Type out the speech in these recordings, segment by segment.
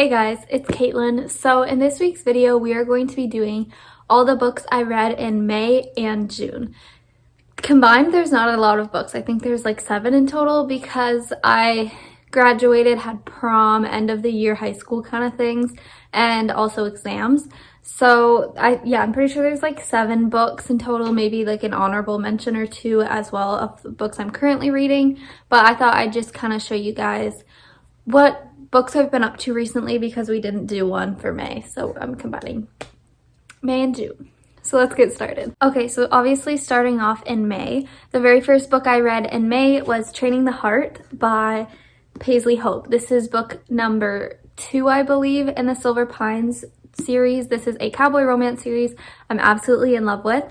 Hey guys, it's Caitlin. So in this week's video, we are going to be doing all the books I read in May and June. Combined, there's not a lot of books. I think there's like 7 in total because I graduated, had prom, end of the year high school kind of things, and also exams. So I'm pretty sure there's like 7 books in total, maybe like an honorable mention or 2 as well of the books I'm currently reading. But I thought I'd just kind of show you guys what books I've been up to recently because we didn't do one for May. So I'm combining May and June. So let's get started. Okay, so obviously starting off in May, the very first book I read in May was Training the Heart by Paisley Hope. This is book number 2, I believe, in the Silver Pines series. This is a cowboy romance series I'm absolutely in love with.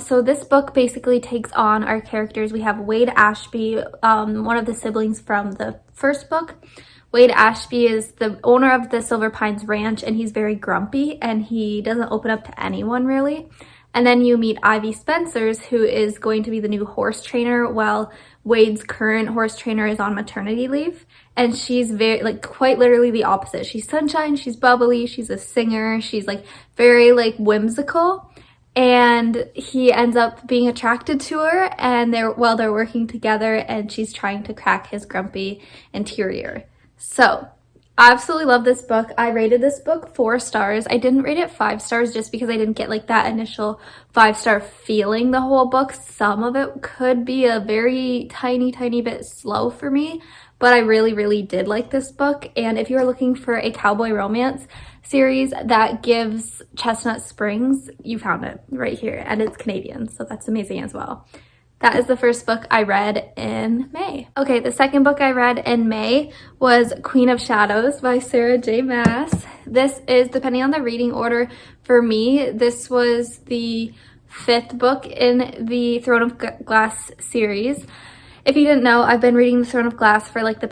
So this book basically takes on our characters. We have Wade Ashby, one of the siblings from the first book. Wade Ashby is the owner of the Silver Pines Ranch, and he's very grumpy and he doesn't open up to anyone really. And then you meet Ivy Spencers, who is going to be the new horse trainer while Wade's current horse trainer is on maternity leave. And she's very, like, quite literally the opposite. She's sunshine, she's bubbly, she's a singer, she's like very like whimsical. And he ends up being attracted to her, and they're working together, and she's trying to crack his grumpy interior. So I absolutely love this book. I rated this book 4 stars. I didn't rate it 5 stars just because I didn't get like that initial 5-star feeling the whole book. Some of it could be a very tiny bit slow for me, but I really did like this book. And if you're looking for a cowboy romance series that gives Chestnut Springs, you found it right here, and it's Canadian, so that's amazing as well. That is the first book I read in May. Okay, the second book I read in May was Queen of Shadows by Sarah J. Maas. This is, depending on the reading order for me, this was the 5th book in the Throne of Glass series. If you didn't know, I've been reading the Throne of Glass for like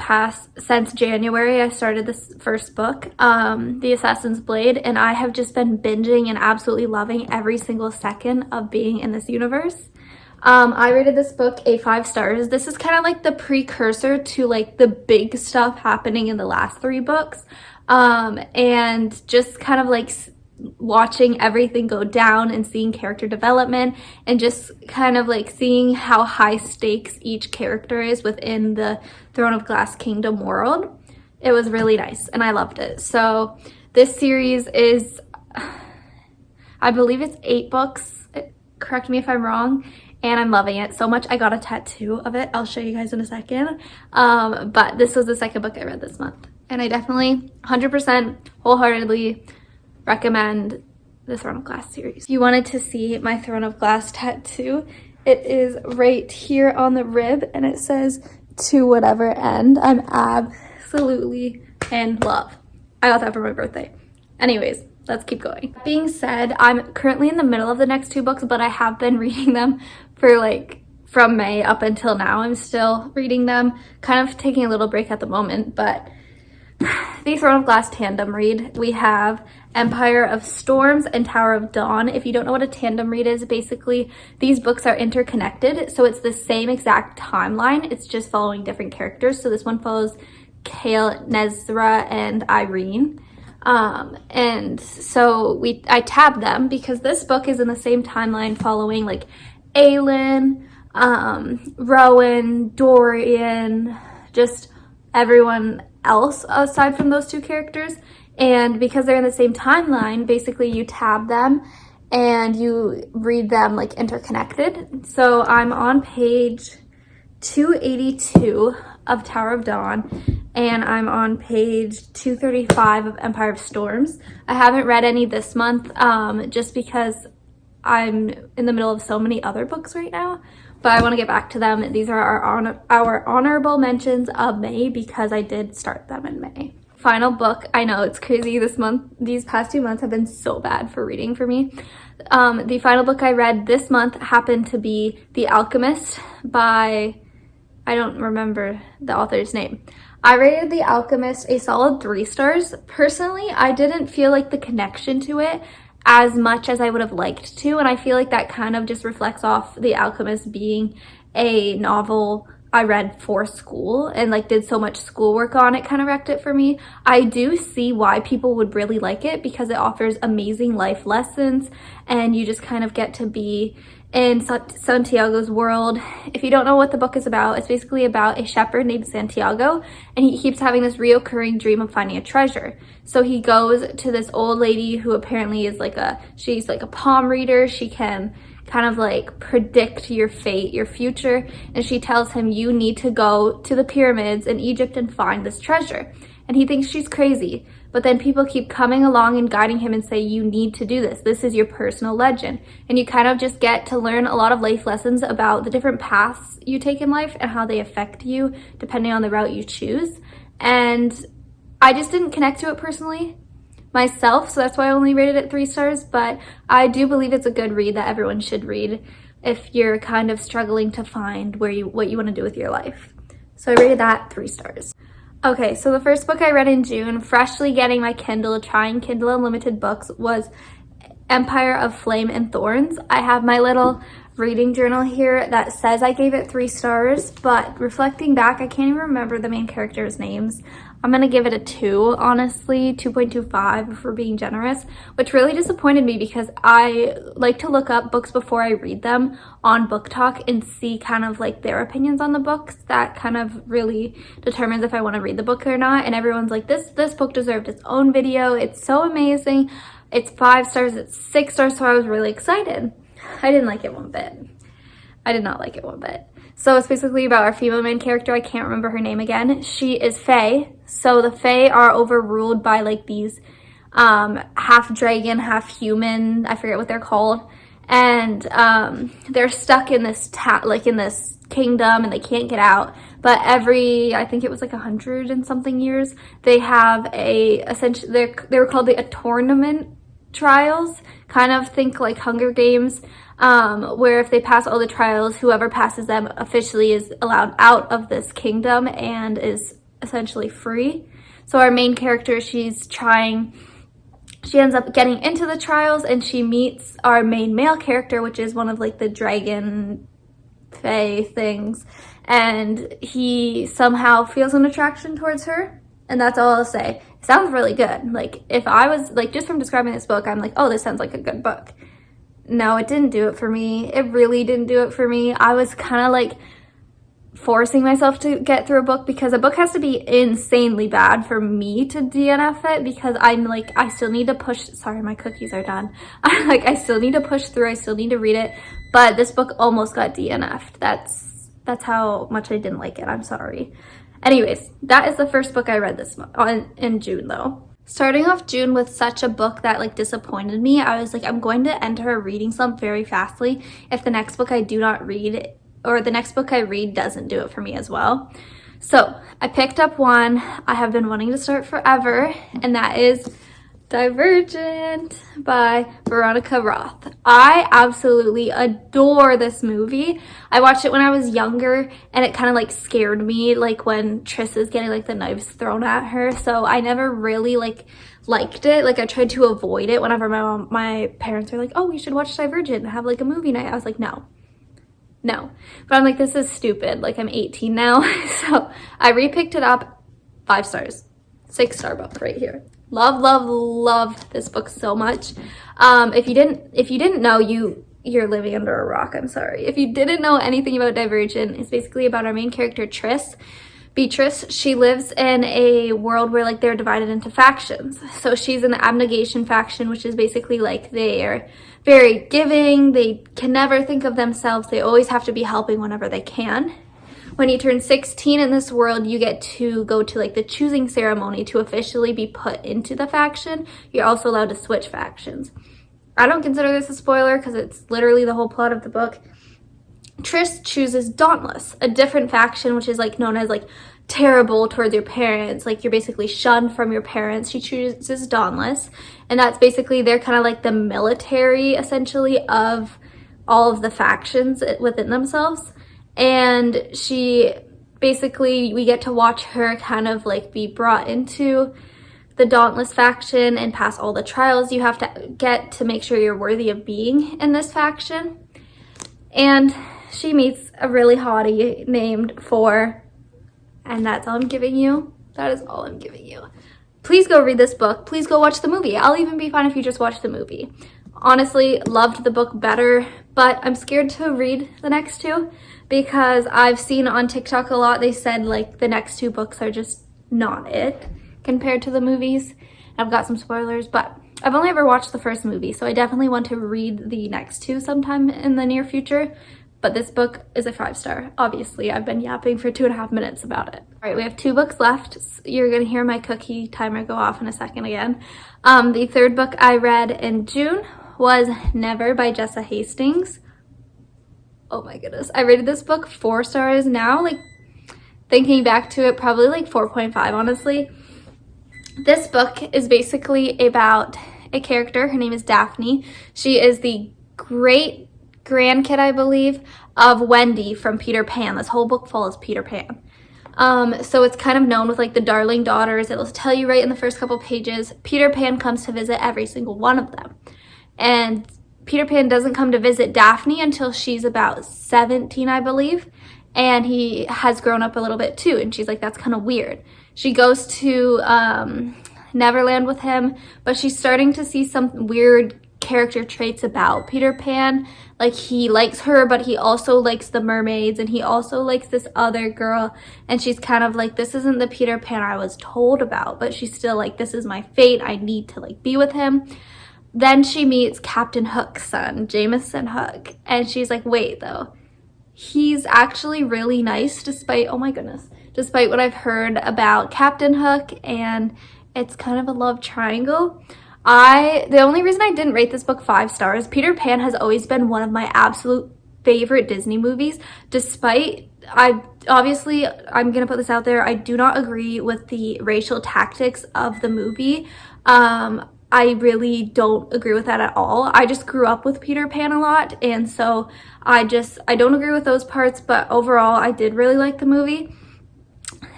since January. I started this first book, The Assassin's Blade, and I have just been binging and absolutely loving every single second of being in this universe. I rated this book a 5 stars. This is kind of like the precursor to like the big stuff happening in the last 3 books. And just kind of like watching everything go down and seeing character development and just kind of like seeing how high stakes each character is within the Throne of Glass Kingdom world. It was really nice and I loved it. So this series is, I believe it's 8 books. Correct me if I'm wrong. And I'm loving it so much. I got a tattoo of it. I'll show you guys in a second. But this was the second book I read this month. And I definitely 100% wholeheartedly recommend the Throne of Glass series. If you wanted to see my Throne of Glass tattoo, it is right here on the rib and it says to whatever end. I'm absolutely in love. I got that for my birthday. Anyways, let's keep going. That being said, I'm currently in the middle of the next 2 books, but I have been reading them for like from May up until now. I'm still reading them, kind of taking a little break at the moment, but the Throne of Glass tandem read. We have Empire of Storms and Tower of Dawn. If you don't know what a tandem read is, basically these books are interconnected, so it's the same exact timeline. It's just following different characters. So this one follows Kale, Nezra, and Irene. And so I tabbed them because this book is in the same timeline following like Aelin, Rowan, Dorian, just everyone else aside from those 2 characters. And because they're in the same timeline, basically you tab them and you read them like interconnected. So I'm on page 282 of Tower of Dawn, and I'm on page 235 of Empire of Storms. I haven't read any this month just because I'm in the middle of so many other books right now, but I want to get back to them. These are our honorable mentions of May because I did start them in May. Final book, I know it's crazy this month. These past 2 months have been so bad for reading for me. The final book I read this month happened to be The Alchemist by, I don't remember the author's name. I rated The Alchemist a solid 3 stars. Personally, I didn't feel like the connection to it as much as I would have liked to, and I feel like that kind of just reflects off The Alchemist being a novel I read for school and like did so much schoolwork on it, kind of wrecked it for me. I do see why people would really like it because it offers amazing life lessons and you just kind of get to be in Santiago's world. If you don't know what the book is about, it's basically about a shepherd named Santiago, and he keeps having this reoccurring dream of finding a treasure. So he goes to this old lady who apparently is she's like a palm reader. She can kind of like predict your fate, your future, and she tells him, you need to go to the pyramids in Egypt and find this treasure. And he thinks she's crazy, but then people keep coming along and guiding him and say, you need to do this. This is your personal legend. And you kind of just get to learn a lot of life lessons about the different paths you take in life and how they affect you depending on the route you choose. And I just didn't connect to it personally myself, so that's why I only rated it 3 stars, but I do believe it's a good read that everyone should read if you're kind of struggling to find what you want to do with your life. So I rated that 3 stars. Okay, so the first book I read in June, freshly getting my Kindle, trying Kindle Unlimited books, was Empire of Flame and Thorns. I have my little reading journal here that says I gave it 3 stars, but reflecting back, I can't even remember the main characters' names. I'm gonna give it a 2, honestly, 2.25 if we're being generous, which really disappointed me because I like to look up books before I read them on Book Talk and see kind of like their opinions on the books. That kind of really determines if I want to read the book or not. And everyone's like, this book deserved its own video. It's so amazing. It's 5 stars, it's 6 stars, so I was really excited. I didn't like it one bit. I did not like it one bit. So it's basically about our female main character. I can't remember her name again. She is Fae. So the Fae are overruled by like these half dragon, half human, I forget what they're called. And they're stuck in this in this kingdom and they can't get out. But I think it was like 100 and something years, they have essentially, they were called the Tournament Trials. Kind of think like Hunger Games, where if they pass all the trials, whoever passes them officially is allowed out of this kingdom and is essentially free. So our main character, she ends up getting into the trials and she meets our main male character, which is one of like the dragon fae things, and he somehow feels an attraction towards her. And that's all I'll say. It sounds really good. Like, if I was, like, just from describing this book, I'm like, oh, this sounds like a good book. No, it didn't do it for me. It really didn't do it for me. I was kind of, like, forcing myself to get through a book because a book has to be insanely bad for me to DNF it because I'm, like, I still need to push. Sorry, my cookies are done. I still need to push through. I still need to read it. But this book almost got DNF'd. That's how much I didn't like it. I'm sorry. Anyways, that is the first book I read this month, in June though. Starting off June with such a book that like disappointed me, I was like, I'm going to enter a reading slump very fastly if the next book I do not read or the next book I read doesn't do it for me as well. So I picked up one I have been wanting to start forever, and that is Divergent by Veronica Roth. I absolutely adore this movie. I watched it when I was younger and it kind of like scared me, like when Triss is getting like the knives thrown at her. So I never really liked it. Like I tried to avoid it whenever my parents were like, oh, we should watch Divergent and have like a movie night. I was like, no. But I'm like, this is stupid. Like I'm 18 now. So I repicked it up. 5 stars. 6-star book right here. Love this book so much. If you didn't know, you're living under a rock. I'm sorry. If you didn't know anything about Divergent, it's basically about our main character Triss. Beatrice, she lives in a world where like they're divided into factions. So she's in the abnegation faction, which is basically like they are very giving. They can never think of themselves. They always have to be helping whenever they can. When you turn 16 in this world, you get to go to like the choosing ceremony to officially be put into the faction. You're also allowed to switch factions. I don't consider this a spoiler because it's literally the whole plot of the book. Triss chooses Dauntless, a different faction, which is like known as like terrible towards your parents. Like you're basically shunned from your parents. She chooses Dauntless, and that's basically they're kind of like the military essentially of all of the factions within themselves. And she basically, we get to watch her kind of like be brought into the Dauntless faction and pass all the trials you have to get to make sure you're worthy of being in this faction. And she meets a really hottie named For, and that's all I'm giving you. That is all I'm giving you. Please go read this book. Please go watch the movie. I'll even be fine if you just watch the movie. Honestly, loved the book better, but I'm scared to read the next two because I've seen on TikTok a lot, they said like the next two books are just not it compared to the movies. I've got some spoilers, but I've only ever watched the first movie, so I definitely want to read the next two sometime in the near future. But this book is a 5-star. Obviously, I've been yapping for 2.5 minutes about it. All right, we have 2 books left. You're gonna hear my cookie timer go off in a second again. The third book I read in June was Never by Jessa Hastings. Oh my goodness. I rated this book 4 stars now. Like, thinking back to it, probably like 4.5, honestly. This book is basically about a character. Her name is Daphne. She is the great grandkid, I believe, of Wendy from Peter Pan. This whole book follows Peter Pan. So it's kind of known with like the Darling Daughters. It'll tell you right in the first couple pages, Peter Pan comes to visit every single one of them. And Peter Pan doesn't come to visit Daphne until she's about 17, I believe. And he has grown up a little bit too. And she's like, that's kind of weird. She goes to Neverland with him, but she's starting to see some weird character traits about Peter Pan. Like, he likes her, but he also likes the mermaids, and he also likes this other girl, and she's kind of like, this isn't the Peter Pan I was told about, but she's still like, this is my fate, I need to like be with him. Then she meets Captain Hook's son, Jameson Hook, and she's like, wait though, he's actually really nice despite, oh my goodness, despite what I've heard about Captain Hook, and it's kind of a love triangle. The only reason I didn't rate this book 5 stars, Peter Pan has always been one of my absolute favorite Disney movies, despite, I'm gonna put this out there, I do not agree with the racial tactics of the movie. I really don't agree with that at all. I just grew up with Peter Pan a lot, and so I don't agree with those parts, but overall I did really like the movie.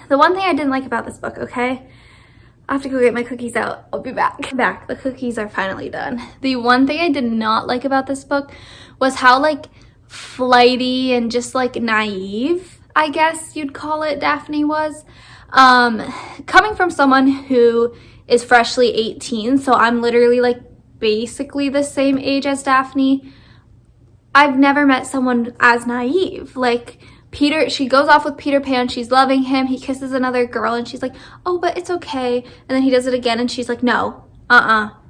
The one thing I didn't like about this book, okay? I have to go get my cookies out. I'll be back. The cookies are finally done. The one thing I did not like about this book was how like flighty and just like naive, I guess you'd call it, Daphne was. Coming from someone who is freshly 18, so I'm literally like basically the same age as Daphne, I've never met someone as naive. Like, she goes off with Peter Pan, she's loving him, he kisses another girl, and she's like, oh, but it's okay. And then he does it again, and she's like, no,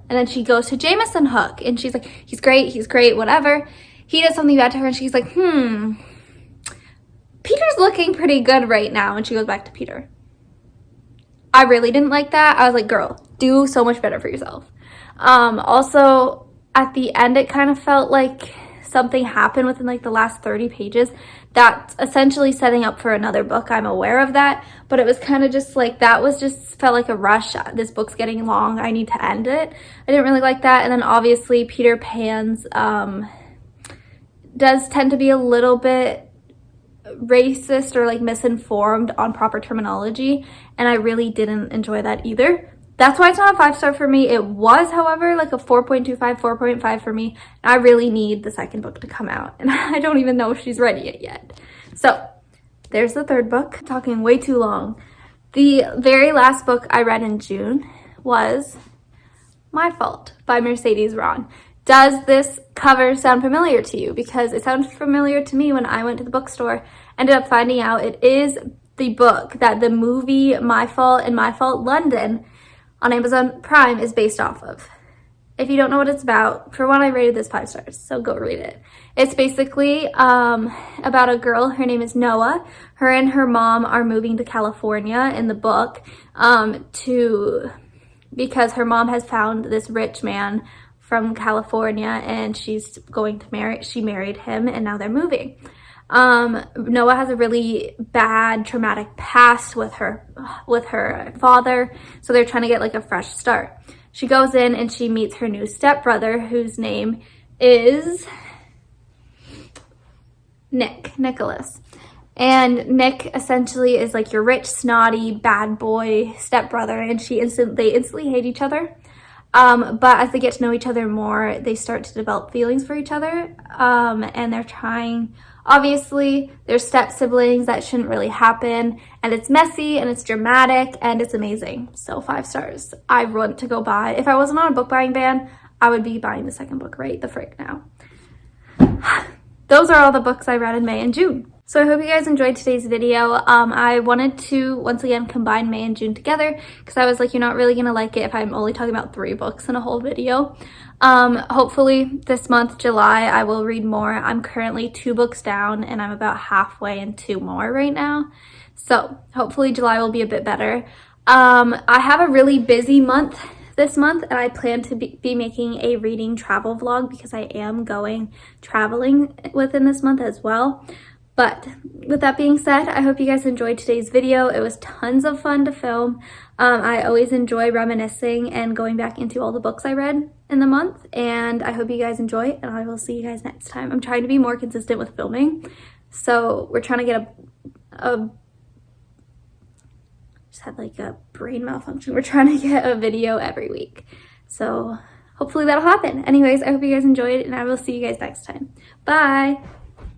And then she goes to Jameson Hook, and she's like, he's great, whatever. He does something bad to her, and she's like, Peter's looking pretty good right now. And she goes back to Peter. I really didn't like that. I was like, girl, do so much better for yourself. Also, at the end, it kind of felt like something happened within like the last 30 pages that's essentially setting up for another book. I'm aware of that, but it was kind of just like, felt like a rush. This book's getting long, I need to end it. I didn't really like that. And then obviously Peter Pan's does tend to be a little bit racist or like misinformed on proper terminology, and I really didn't enjoy that either. That's why it's not a 5-star for me. It was, however, like a 4.25, 4.5 for me. I really need the second book to come out, and I don't even know if she's ready yet. So there's the third book. I'm talking way too long. The very last book I read in June was My Fault by Mercedes Ron. Does this cover sound familiar to you? Because it sounded familiar to me when I went to the bookstore. Ended up finding out it is the book that the movie My Fault and My Fault London on Amazon Prime is based off of. If you don't know what it's about, for one, I rated this 5 stars, so go read it. It's basically about a girl. Her name is Noah. Her and her mom are moving to California in the book because her mom has found this rich man from California, and she married him, and now they're moving. Noah has a really bad traumatic past with her father, so they're trying to get like a fresh start. She goes in and she meets her new stepbrother, whose name is Nicholas. And Nick essentially is like your rich, snotty, bad boy stepbrother, and they instantly hate each other. But as they get to know each other more, they start to develop feelings for each other, and they're trying Obviously, there's step siblings that shouldn't really happen, and it's messy and it's dramatic and it's amazing. So 5 stars. I want to go buy. If I wasn't on a book buying ban, I would be buying the second book right the frick now. Those are all the books I read in May and June. So I hope you guys enjoyed today's video. I wanted to, once again, combine May and June together because I was like, you're not really going to like it if I'm only talking about 3 books in a whole video. Hopefully this month, July, I will read more. I'm currently 2 books down and I'm about halfway in 2 more right now. So hopefully July will be a bit better. I have a really busy month this month, and I plan to be making a reading travel vlog because I am going traveling within this month as well. But with that being said, I hope you guys enjoyed today's video. It was tons of fun to film. I always enjoy reminiscing and going back into all the books I read in the month, and I hope you guys enjoy it, and I will see you guys next time. I'm trying to be more consistent with filming, so we're trying to get just had like a brain malfunction. We're trying to get a video every week. So hopefully that'll happen. Anyways, I hope you guys enjoyed, and I will see you guys next time. Bye!